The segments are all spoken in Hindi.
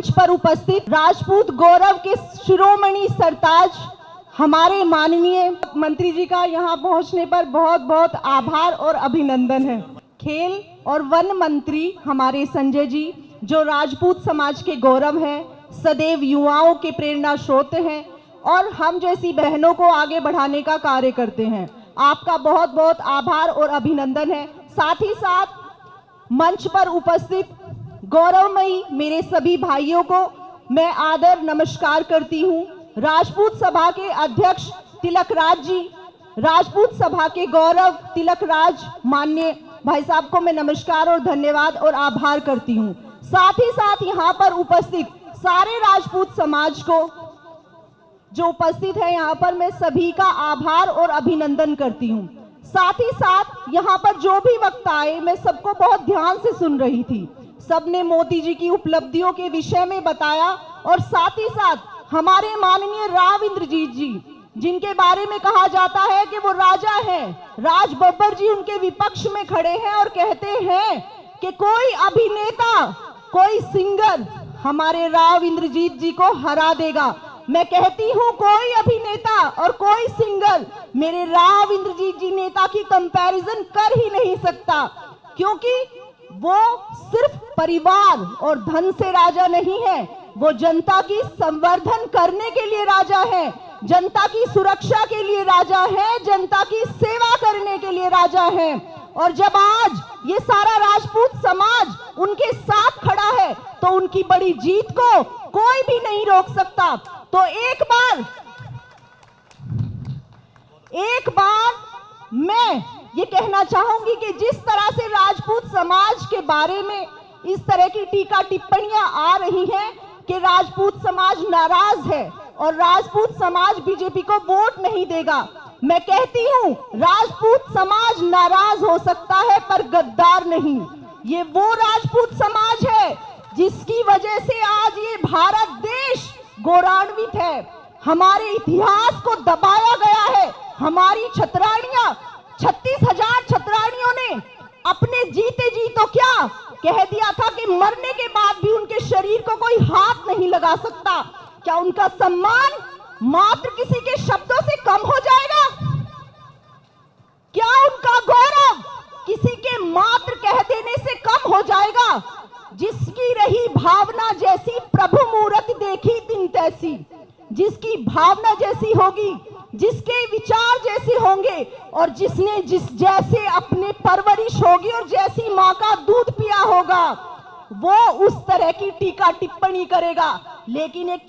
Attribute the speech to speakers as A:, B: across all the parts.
A: मंच पर उपस्थित राजपूत गौरव के शिरोमणि सरताज हमारे माननीय मंत्री जी का यहाँ पहुँचने पर बहुत बहुत आभार और अभिनंदन है। खेल और वन मंत्री हमारे संजय जी, जो राजपूत समाज के गौरव हैं, सदैव युवाओं के प्रेरणा स्रोत हैं और हम जैसी बहनों को आगे बढ़ाने का कार्य करते हैं। आपका बहुत बहुत आभार और अभिनंदन है। साथ ही साथ मंच पर उपस्थित गौरवमयी मेरे सभी भाइयों को मैं आदर नमस्कार करती हूँ। राजपूत सभा के अध्यक्ष तिलकराज जी, राजपूत सभा के गौरव तिलकराज माननीय भाई साहब को मैं नमस्कार और धन्यवाद और आभार करती हूँ। साथ ही साथ यहाँ पर उपस्थित सारे राजपूत समाज को जो उपस्थित है यहाँ पर, मैं सभी का आभार और अभिनंदन करती हूँ। साथ ही साथ यहाँ पर जो भी वक्ता आए, मैं सबको बहुत ध्यान से सुन रही थी। सबने मोदी जी की उपलब्धियों के विषय में बताया और साथ ही साथ हमारे माननीय राव इंद्रजीत जी, जिनके बारे में कहा जाता है कि वो राजा हैं, राज बब्बर जी उनके विपक्ष में खड़े हैं और कहते हैं कि कोई अभिनेता, कोई सिंगर हमारे राव इंद्रजीत जी को हरा देगा। मैं कहती हूँ कोई अभिनेता और कोई सिंगर मेरे राव इंद्रजीत जी नेता की कंपैरिजन कर ही नहीं सकता, क्योंकि वो सिर्फ परिवार और धन से राजा नहीं है, वो जनता की संवर्धन करने के लिए राजा है, जनता की सुरक्षा के लिए राजा है, जनता की सेवा करने के लिए राजा है। और जब आज ये सारा राजपूत समाज उनके साथ खड़ा है तो उनकी बड़ी जीत को कोई भी नहीं रोक सकता। तो एक बार मैं ये कहना चाहूंगी कि जिस तरह से राजपूत समाज के बारे में इस तरह की टीका टिप्पणियां आ रही हैं कि राजपूत समाज नाराज है और राजपूत समाज बीजेपी को वोट नहीं देगा, मैं कहती हूं राजपूत समाज नाराज हो सकता है पर गद्दार नहीं। ये वो राजपूत समाज है जिसकी वजह से आज ये भारत देश गौरवान्वित है। हमारे इतिहास को दबाया गया है। हमारी छतरानियां, 36,000 छतरानियों ने अपने जीते जी तो क्या कह दिया था कि मरने के बाद भी उनके शरीर को कोई हाथ नहीं लगा सकता। क्या उनका सम्मान मात्र किसी के शब्दों से कम हो जाएगा? क्या उनका गौरव किसी के मात्र कह देने से कम हो जाएगा? जिसकी रही भावना जैसी प्रभु मूरत देखी तिन तैसी, जिसकी भावना जैसी होगी, जिसके विचार जैसे होंगे और जिसने जिस जैसे अपने परवरिश होगी और जैसी माँ का दूध पिया होगा, वो उस तरह की टीका टिप्पणी करेगा। लेकिन एक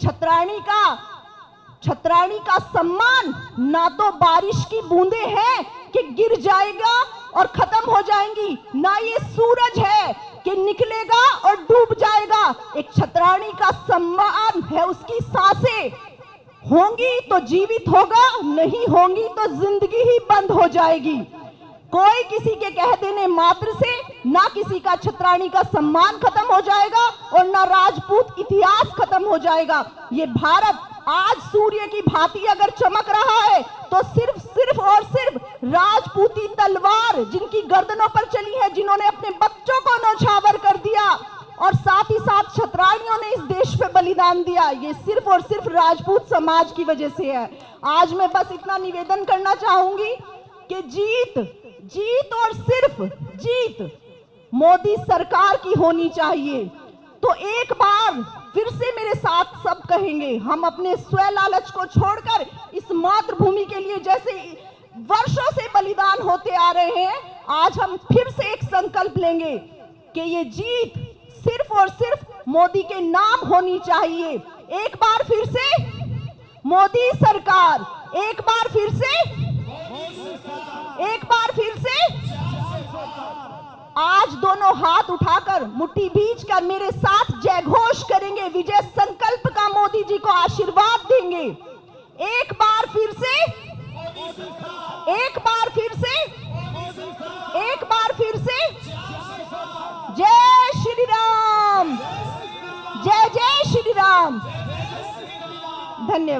A: छतरानी का सम्मान ना तो बारिश की बूंदे हैं कि गिर जाएगा और खत्म हो जाएंगी, ना ये सूरज है कि निकलेगा और डूब जाएगा। एक छतरानी का सम्मान है, उसकी सांसें होंगी तो जीवित होगा, नहीं होंगी तो जिंदगी ही बंद हो जाएगी। कोई किसी के कह देने मात्र से ना किसी का छतरानी का सम्मान खत्म हो जाएगा और ना राजपूत इतिहास खत्म हो जाएगा। ये भारत आज सूर्य की भांति अगर चमक रहा है तो सिर्फ और सिर्फ राजपूती तलवार जिनकी गर्दनों पर चली है, जिन्होंने अपने बच्चों को नौछावर कर दिया और साथ ही साथ छतरानियों ने इस देश पे बलिदान दिया, ये सिर्फ और सिर्फ राजपूत समाज की वजह से है। आज मैं बस इतना निवेदन करना चाहूंगी कि जीत और सिर्फ जीत मोदी सरकार की होनी चाहिए। तो एक बार फिर से मेरे साथ सब कहेंगे, हम अपने स्व लालच को छोड़कर इस मातृभूमि के लिए जैसे वर्षों से बलिदान होते आ रहे हैं, आज हम फिर से एक संकल्प लेंगे कि ये जीत सिर्फ और सिर्फ मोदी के नाम होनी चाहिए। एक बार फिर से मोदी सरकार, एक बार फिर से आज दोनों हाथ उठाकर मुट्ठी बीच कर मेरे साथ जय घोष करेंगे, विजय संकल्प का मोदी जी को आशीर्वाद देंगे। एक बार फिर से जय श्री राम, जय जय श्री राम। धन्यवाद।